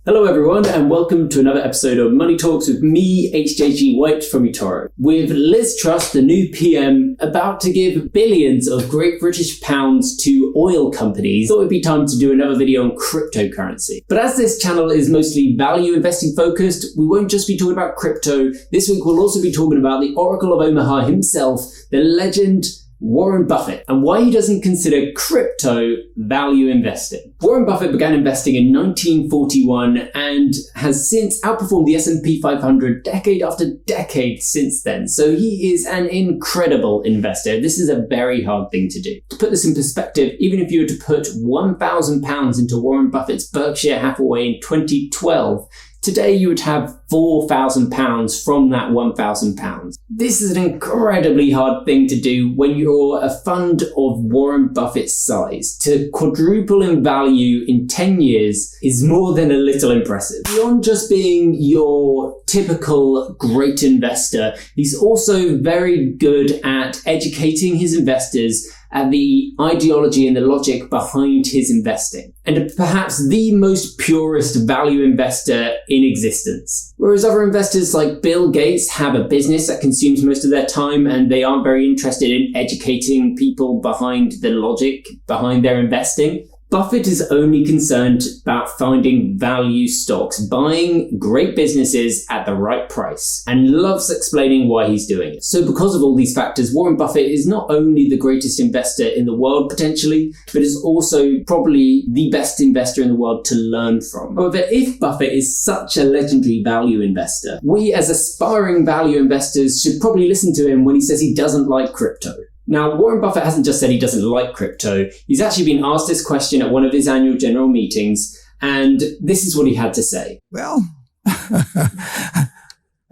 Hello everyone, and welcome to another episode of Money Talks with me, 𝗟𝗫𝗂𝗧 from eToro. With Liz Truss, the new PM, about to give billions of Great British pounds to oil companies, thought it'd be time to do another video on cryptocurrency. But as this channel is mostly value investing focused, we won't just be talking about crypto. This week we'll also be talking about the Oracle of Omaha himself, the legend Warren Buffett, and why he doesn't consider crypto value investing. Warren Buffett began investing in 1941 and has since outperformed the S&P 500 decade after decade since then. So he is an incredible investor. This is a very hard thing to do. To put this in perspective, even if you were to put £1,000 into Warren Buffett's Berkshire Hathaway in 2012, today you would have £4,000 from that £1,000. This is an incredibly hard thing to do when you're a fund of Warren Buffett's size. To quadruple in value in 10 years is more than a little impressive. Beyond just being your typical great investor, he's also very good at educating his investors at the ideology and the logic behind his investing, and perhaps the most purest value investor in existence. Whereas other investors like Bill Gates have a business that consumes most of their time and they aren't very interested in educating people behind the logic behind their investing, Buffett is only concerned about finding value stocks, buying great businesses at the right price, and loves explaining why he's doing it. So because of all these factors, Warren Buffett is not only the greatest investor in the world potentially, but is also probably the best investor in the world to learn from. However, if Buffett is such a legendary value investor, we as aspiring value investors should probably listen to him when he says he doesn't like crypto. Now, Warren Buffett hasn't just said he doesn't like crypto. He's actually been asked this question at one of his annual general meetings, and this is what he had to say. Well, I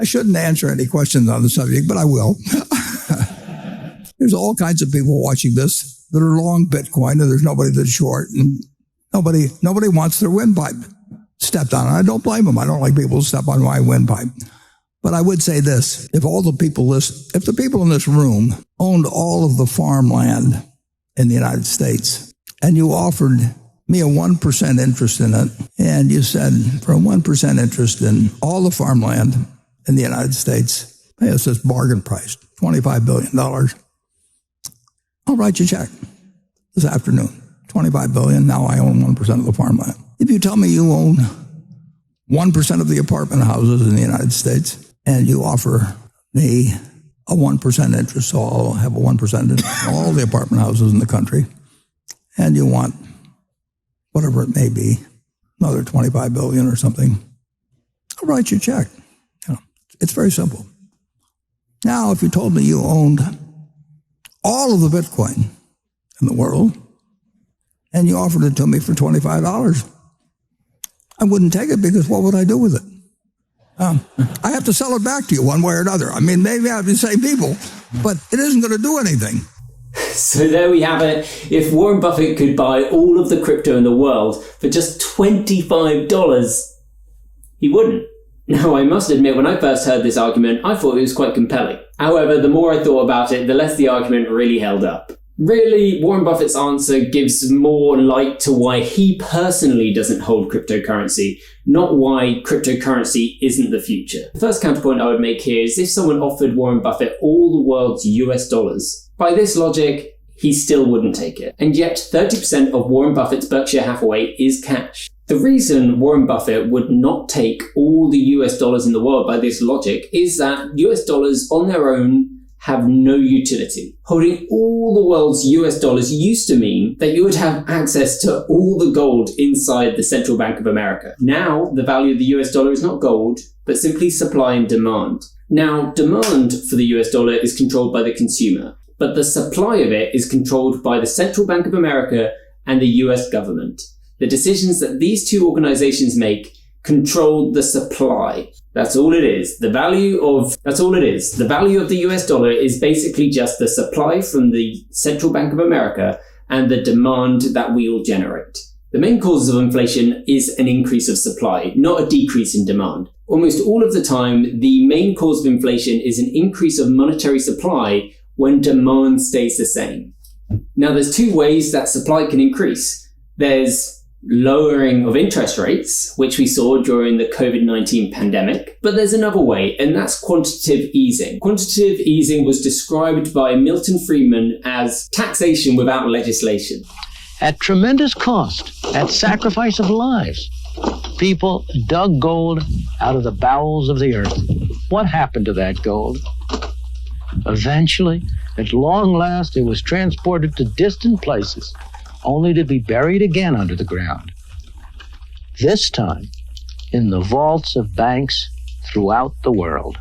shouldn't answer any questions on the subject, but I will. There's all kinds of people watching this that are long Bitcoin, and there's nobody that's short, and nobody wants their windpipe stepped on. I don't blame them. I don't like people who step on my windpipe. But I would say this, if the people in this room owned all of the farmland in the United States, and you offered me a 1% interest in it, and you said for a 1% interest in all the farmland in the United States, hey, it's this bargain price, $25 billion. I'll write you a check this afternoon, $25 billion, now I own 1% of the farmland. If you tell me you own 1% of the apartment houses in the United States, and you offer me a 1% interest, so I'll have a 1% in all the apartment houses in the country, and you want whatever it may be, another $25 billion or something, I'll write you a check. It's very simple. Now, if you told me you owned all of the Bitcoin in the world, and you offered it to me for $25, I wouldn't take it, because what would I do with it? I have to sell it back to you one way or another. I mean, maybe I have the same people, but it isn't going to do anything. So there we have it. If Warren Buffett could buy all of the crypto in the world for just $25, he wouldn't. Now, I must admit, when I first heard this argument, I thought it was quite compelling. However, the more I thought about it, the less the argument really held up. Really, Warren Buffett's answer gives more light to why he personally doesn't hold cryptocurrency, not why cryptocurrency isn't the future. The first counterpoint I would make here is if someone offered Warren Buffett all the world's US dollars, by this logic, he still wouldn't take it. And yet 30% of Warren Buffett's Berkshire Hathaway is cash. The reason Warren Buffett would not take all the US dollars in the world by this logic is that US dollars on their own have no utility. Holding all the world's US dollars used to mean that you would have access to all the gold inside the Central Bank of America. Now, the value of the US dollar is not gold, but simply supply and demand. Now, demand for the US dollar is controlled by the consumer, but the supply of it is controlled by the Central Bank of America and the US government. The decisions that these two organizations make control the supply. That's all it is. That's all it is. The value of the US dollar is basically just the supply from the Central Bank of America and the demand that we all generate. The main causes of inflation is an increase of supply, not a decrease in demand. Almost all of the time, the main cause of inflation is an increase of monetary supply when demand stays the same. Now, there's two ways that supply can increase. There's lowering of interest rates, which we saw during the COVID-19 pandemic. But there's another way, and that's quantitative easing. Quantitative easing was described by Milton Friedman as taxation without legislation. At tremendous cost, at sacrifice of lives, people dug gold out of the bowels of the earth. What happened to that gold? Eventually, at long last, it was transported to distant places, only to be buried again under the ground. This time, in the vaults of banks throughout the world.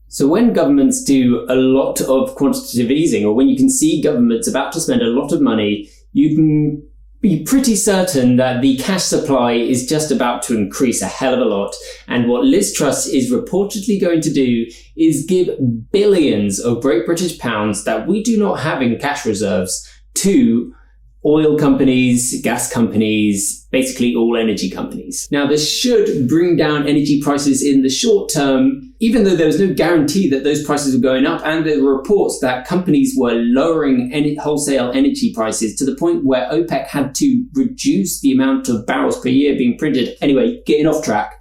So when governments do a lot of quantitative easing, or when you can see governments about to spend a lot of money, you can be pretty certain that the cash supply is just about to increase a hell of a lot. And what Liz Truss is reportedly going to do is give billions of Great British pounds that we do not have in cash reserves to oil companies, gas companies, basically all energy companies. Now, this should bring down energy prices in the short term, even though there was no guarantee that those prices were going up, and there were reports that companies were lowering wholesale energy prices to the point where OPEC had to reduce the amount of barrels per year being printed. Anyway, getting off track.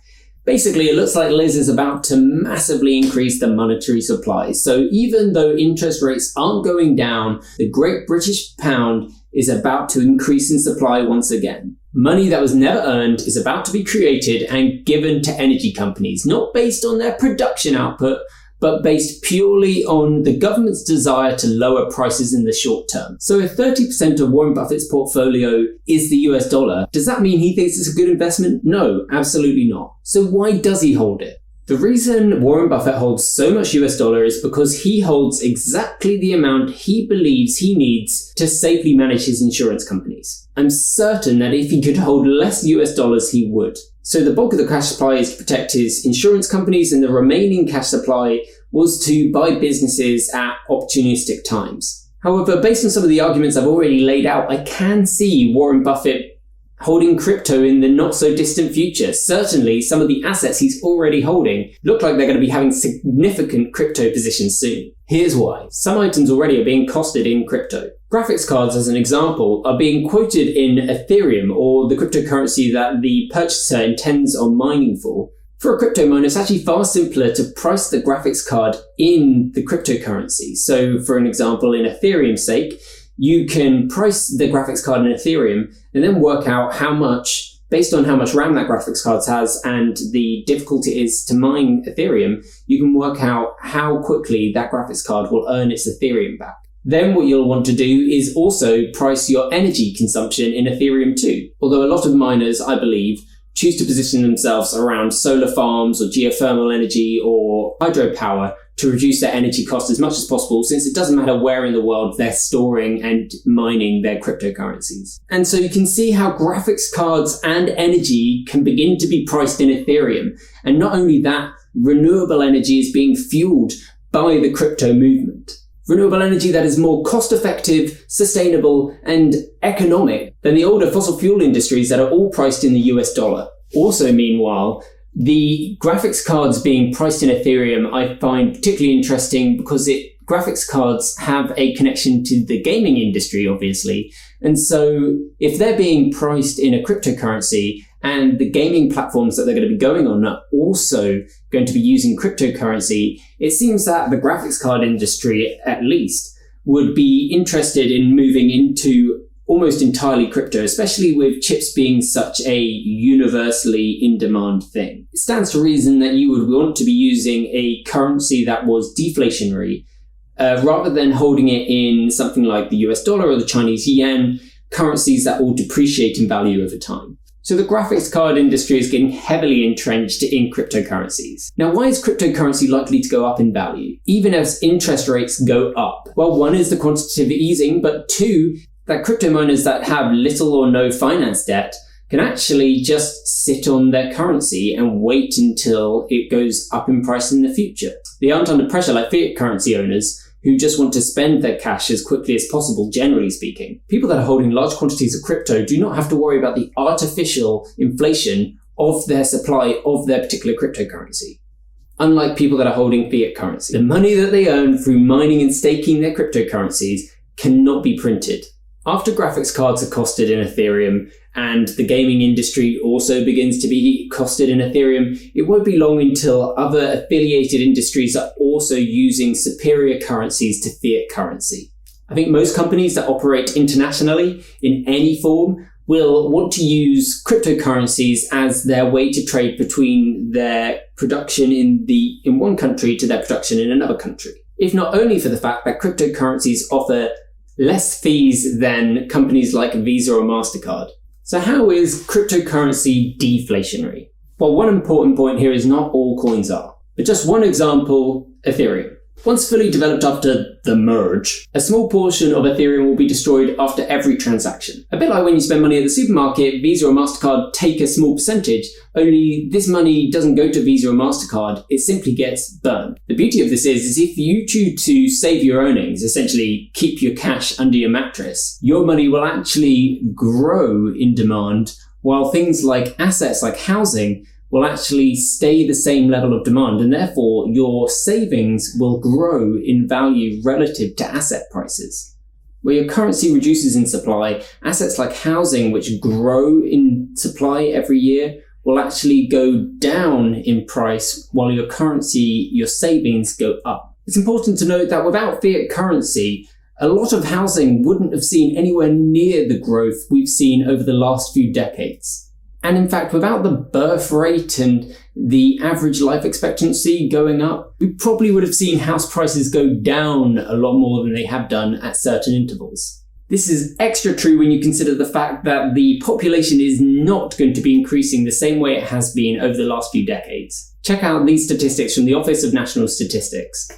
Basically, it looks like Liz is about to massively increase the monetary supply. So even though interest rates aren't going down, the Great British Pound is about to increase in supply once again. Money that was never earned is about to be created and given to energy companies, not based on their production output, but based purely on the government's desire to lower prices in the short term. So if 30% of Warren Buffett's portfolio is the US dollar, does that mean he thinks it's a good investment? No, absolutely not. So why does he hold it? The reason Warren Buffett holds so much US dollar is because he holds exactly the amount he believes he needs to safely manage his insurance companies. I'm certain that if he could hold less US dollars, he would. So the bulk of the cash supply is to protect his insurance companies, and the remaining cash supply was to buy businesses at opportunistic times. However, based on some of the arguments I've already laid out, I can see Warren Buffett holding crypto in the not so distant future. Certainly, some of the assets he's already holding look like they're going to be having significant crypto positions soon. Here's why. Some items already are being costed in crypto. Graphics cards, as an example, are being quoted in Ethereum, or the cryptocurrency that the purchaser intends on mining for. For a crypto miner, it's actually far simpler to price the graphics card in the cryptocurrency. So for an example, in Ethereum's sake, you can price the graphics card in Ethereum and then work out how much, based on how much RAM that graphics card has and the difficulty it is to mine Ethereum, you can work out how quickly that graphics card will earn its Ethereum back. Then what you'll want to do is also price your energy consumption in Ethereum too. Although a lot of miners, I believe, choose to position themselves around solar farms or geothermal energy or hydropower to reduce their energy costs as much as possible, since it doesn't matter where in the world they're storing and mining their cryptocurrencies. And so you can see how graphics cards and energy can begin to be priced in Ethereum. And not only that, renewable energy is being fueled by the crypto movement. Renewable energy that is more cost-effective, sustainable, and economic than the older fossil fuel industries that are all priced in the US dollar. Also, meanwhile, the graphics cards being priced in Ethereum I find particularly interesting because graphics cards have a connection to the gaming industry, obviously. And so if they're being priced in a cryptocurrency and the gaming platforms that they're going to be going on are also going to be using cryptocurrency, it seems that the graphics card industry, at least, would be interested in moving into almost entirely crypto, especially with chips being such a universally in-demand thing. It stands to reason that you would want to be using a currency that was deflationary, rather than holding it in something like the US dollar or the Chinese yen, currencies that will depreciate in value over time. So the graphics card industry is getting heavily entrenched in cryptocurrencies. Now, why is cryptocurrency likely to go up in value, even as interest rates go up? Well, one is the quantitative easing, but two, that crypto miners that have little or no finance debt can actually just sit on their currency and wait until it goes up in price in the future. They aren't under pressure like fiat currency owners who just want to spend their cash as quickly as possible, generally speaking. People that are holding large quantities of crypto do not have to worry about the artificial inflation of their supply of their particular cryptocurrency. Unlike people that are holding fiat currency, the money that they earn through mining and staking their cryptocurrencies cannot be printed. After graphics cards are costed in Ethereum and the gaming industry also begins to be costed in Ethereum, it won't be long until other affiliated industries are also using superior currencies to fiat currency. I think most companies that operate internationally in any form will want to use cryptocurrencies as their way to trade between their production in one country to their production in another country. If not only for the fact that cryptocurrencies offer less fees than companies like Visa or MasterCard. So how is cryptocurrency deflationary? Well, one important point here is not all coins are. But just one example, Ethereum. Once fully developed after the merge, a small portion of Ethereum will be destroyed after every transaction. A bit like when you spend money at the supermarket, Visa or MasterCard take a small percentage, only this money doesn't go to Visa or MasterCard, it simply gets burned. The beauty of this is if you choose to save your earnings, essentially keep your cash under your mattress, your money will actually grow in demand, while things like assets like housing will actually stay the same level of demand, and therefore your savings will grow in value relative to asset prices. Where your currency reduces in supply, assets like housing, which grow in supply every year, will actually go down in price, while your currency, your savings, go up. It's important to note that without fiat currency, a lot of housing wouldn't have seen anywhere near the growth we've seen over the last few decades. And in fact, without the birth rate and the average life expectancy going up, we probably would have seen house prices go down a lot more than they have done at certain intervals. This is extra true when you consider the fact that the population is not going to be increasing the same way it has been over the last few decades. Check out these statistics from the Office of National Statistics.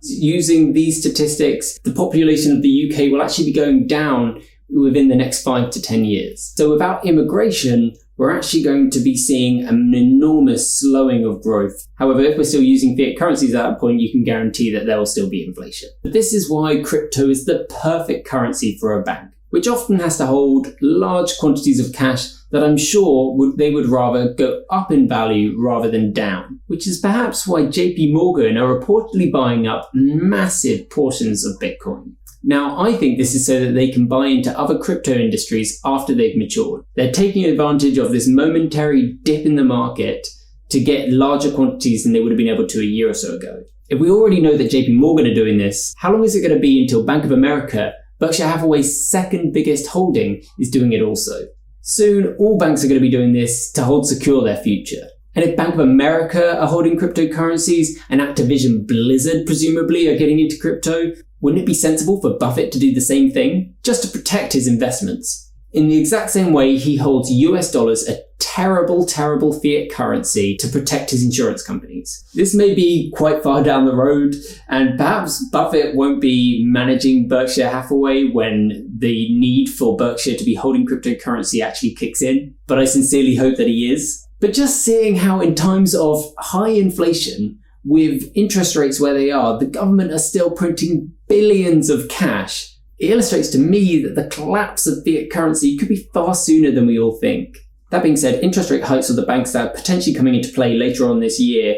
Using these statistics, the population of the UK will actually be going down within the next 5 to 10 years. So without immigration, we're actually going to be seeing an enormous slowing of growth. However, if we're still using fiat currencies at that point, you can guarantee that there will still be inflation. But this is why crypto is the perfect currency for a bank, which often has to hold large quantities of cash that I'm sure they would rather go up in value rather than down, which is perhaps why JP Morgan are reportedly buying up massive portions of Bitcoin. Now, I think this is so that they can buy into other crypto industries after they've matured. They're taking advantage of this momentary dip in the market to get larger quantities than they would have been able to a year or so ago. If we already know that JP Morgan are doing this, how long is it going to be until Bank of America, Berkshire Hathaway's second biggest holding, is doing it also? Soon, all banks are going to be doing this to hold secure their future. And if Bank of America are holding cryptocurrencies and Activision Blizzard presumably are getting into crypto, wouldn't it be sensible for Buffett to do the same thing, just to protect his investments? In the exact same way, he holds US dollars, a terrible fiat currency, to protect his insurance companies. This may be quite far down the road, and perhaps Buffett won't be managing Berkshire Hathaway when the need for Berkshire to be holding cryptocurrency actually kicks in, but I sincerely hope that he is. But just seeing how in times of high inflation, with interest rates where they are, the government are still printing billions of cash, it illustrates to me that the collapse of fiat currency could be far sooner than we all think. That being said, interest rate hikes of the banks that are potentially coming into play later on this year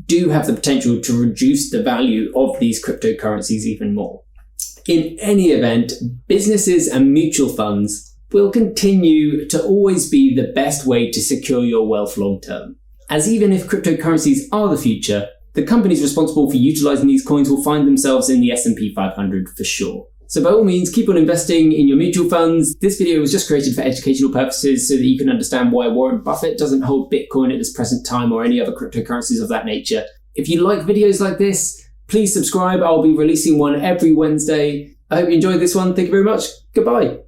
do have the potential to reduce the value of these cryptocurrencies even more. In any event, businesses and mutual funds will continue to always be the best way to secure your wealth long term. As even if cryptocurrencies are the future, the companies responsible for utilizing these coins will find themselves in the S&P 500 for sure. So by all means, keep on investing in your mutual funds. This video was just created for educational purposes so that you can understand why Warren Buffett doesn't hold Bitcoin at this present time or any other cryptocurrencies of that nature. If you like videos like this, please subscribe. I'll be releasing one every Wednesday. I hope you enjoyed this one. Thank you very much. Goodbye.